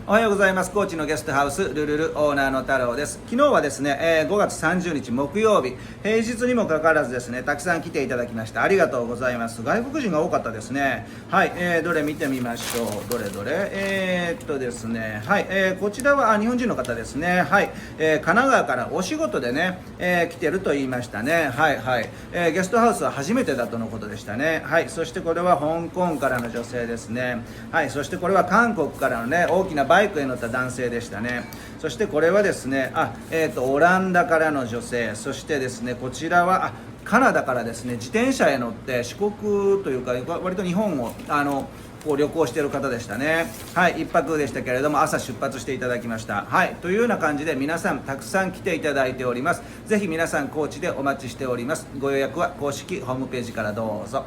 おはようございます。高知のゲストハウスルルルオーナーの太郎です。昨日はですね、5月30日木曜日、平日にもかかわらずですね、たくさん来ていただきました。ありがとうございます。外国人が多かったですね。はい、どれ見てみましょう。どれどれですね、はい、こちらは日本人の方ですね。はい、神奈川からお仕事でね、来てると言いましたね。はいはい、ゲストハウスは初めてだとのことでしたね。はい、そしてこれは香港からの女性ですね。はい、そしてこれは韓国からのね、大きなバイクに乗った男性でしたね。そしてこれはですね、オランダからの女性、そしてですね、こちらはカナダからですね、自転車へ乗って四国というか割と日本をこう旅行している方でしたね。はい、一泊でしたけれども朝出発していただきました。はい、というような感じで皆さんたくさん来ていただいております。ぜひ皆さん高知でお待ちしております。ご予約は公式ホームページからどうぞ。